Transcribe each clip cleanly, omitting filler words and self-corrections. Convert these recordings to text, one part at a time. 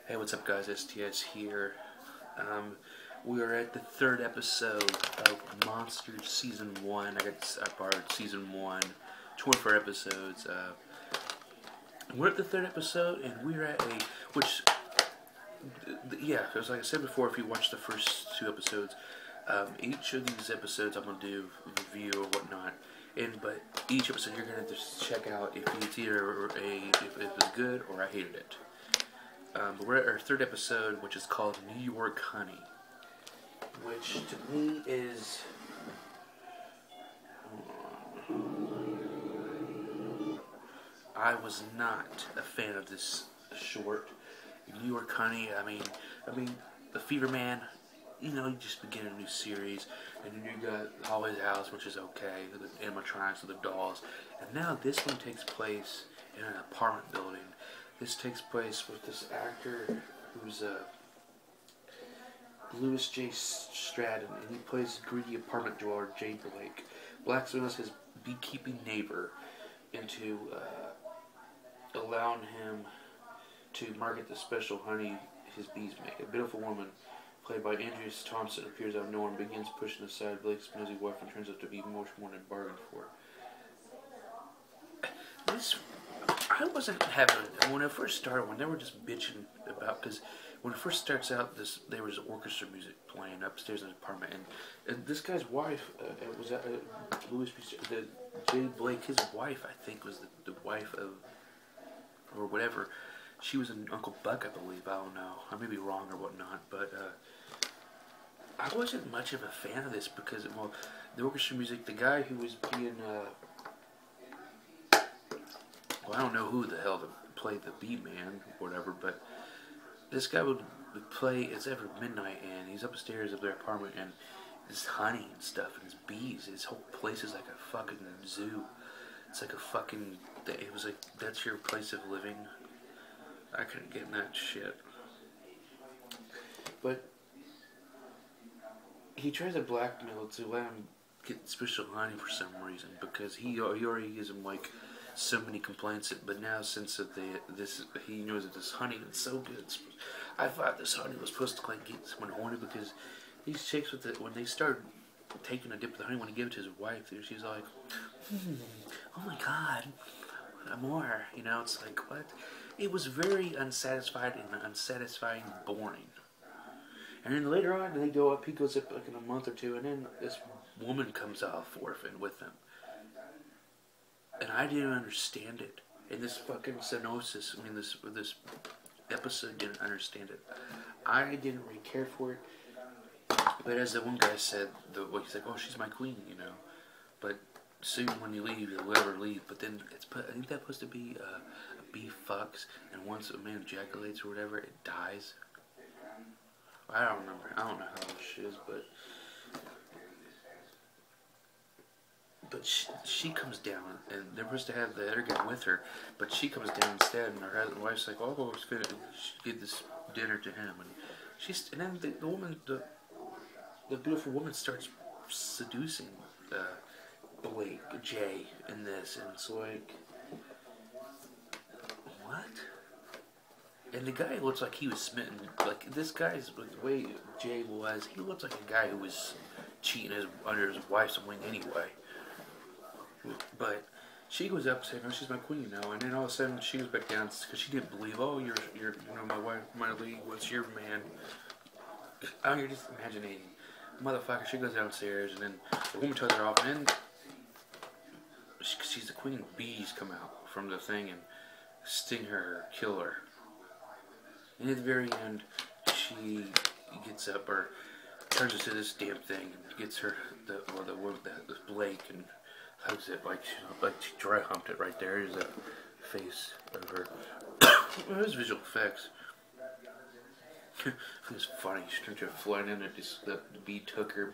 Hey, what's up, guys? STS here. We are at the third episode of Monsters Season 1. I borrowed Season 1, 24 episodes. We're at the third episode, and we're at because like I said before, if you watch the first two episodes, each of these episodes I'm going to do a review or whatnot. But each episode you're going to just check out if it's either if it was good or I hated it. But we're at our third episode, which is called New York Honey, which to me is I was not a fan of this short. New York Honey. I mean, the Fever Man. You just begin a new series, and then you got Hallway's House, which is okay, the animatronics with the dolls, and now this one takes place in an apartment building. This takes place with this actor who's Louis J. Stadlen, and he plays greedy apartment dweller Jay Blake. Blackmails his beekeeping neighbor into allowing him to market the special honey his bees make. A beautiful woman, played by Andrea Thompson, appears out of nowhere and begins pushing aside Blake's nosy wife and turns out to be much more than bargained for. I wasn't having, when I first started, when they were just bitching about, because when it first starts out, there was orchestra music playing upstairs in his apartment, and this guy's wife, was Louis J. Blake, his wife, I think, was the wife of, or whatever. She was an Uncle Buck, I believe. I don't know. I may be wrong or whatnot, but I wasn't much of a fan of this because, well, the orchestra music, the guy who was being, well, I don't know who the hell played the beat man or whatever, but this guy would play, it's every midnight, and he's upstairs of their apartment, and his honey and stuff, and his bees, his whole place is like a fucking zoo. It's like a fucking, it was like, that's your place of living. I couldn't get in that shit. But he tries to blackmail to let him get special honey for some reason, because he already gives him like so many complaints. But now since he knows that this honey is so good, I thought this honey was supposed to like get someone horny, because these chicks with it, when they start taking a dip of the honey, when he gave it to his wife, she's like, oh my god, more. It's like, what? It was very unsatisfying and boring. And then later on, they go up. He goes up like in a month or two, and then this woman comes off orphan with him, and I didn't understand it. And this fucking synopsis, this episode didn't understand it. I didn't really care for it. But as the one guy said, he's like, "Oh, she's my queen," But soon when you leave, you'll never leave. But then I think that's supposed to be a bee fucks, and once a man ejaculates or whatever, it dies. I don't remember. I don't know how this shit is, but she comes down, and they're supposed to have the other guy with her, but she comes down instead, and her wife's like, "Oh, it's gonna give this dinner to him," and then the woman, the beautiful woman, starts seducing Blake, Jay, in this, and it's like, what? And the guy looks like he was smitten. Like, this guy's, like, the way Jay was, he looks like a guy who was cheating under his wife's wing anyway. But she goes up saying, "Oh, she's my queen now," and then all of a sudden she goes back down because she didn't believe, "Oh, you're my wife, my league, what's your man?" Oh, you're just imagining. Motherfucker, she goes downstairs, and then the woman tells her off, and then she's the queen. Bees come out from the thing and sting her, kill her. And at the very end, she gets up, or turns into this damn thing, and gets her, the Blake, and hugs it like she dry humped it right there. Here's a face of her. Well, it was visual effects. It was funny. She turned to a flying in, and the bee took her,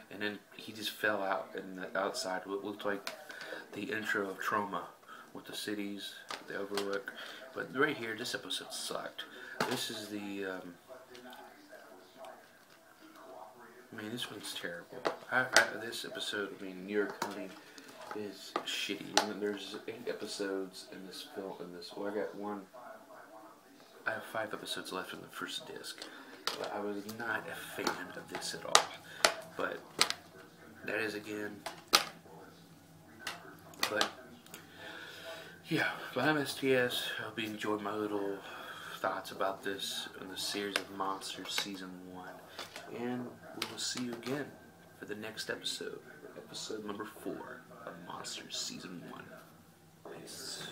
and then he just fell out in the outside. What looked like the intro of Trauma with the cities, the overlook. But right here, this episode sucked. This is the, this one's terrible. This episode, New York Honey, is shitty. And there's 8 episodes in this film, well, I got one. I have 5 episodes left in the first disc. But I was not a fan of this at all. But that is again. But yeah, but I'm STS. I hope you enjoyed my little thoughts about this in the series of Monsters Season 1. And we will see you again for the next episode. Episode number 4 of Monsters Season 1. Peace.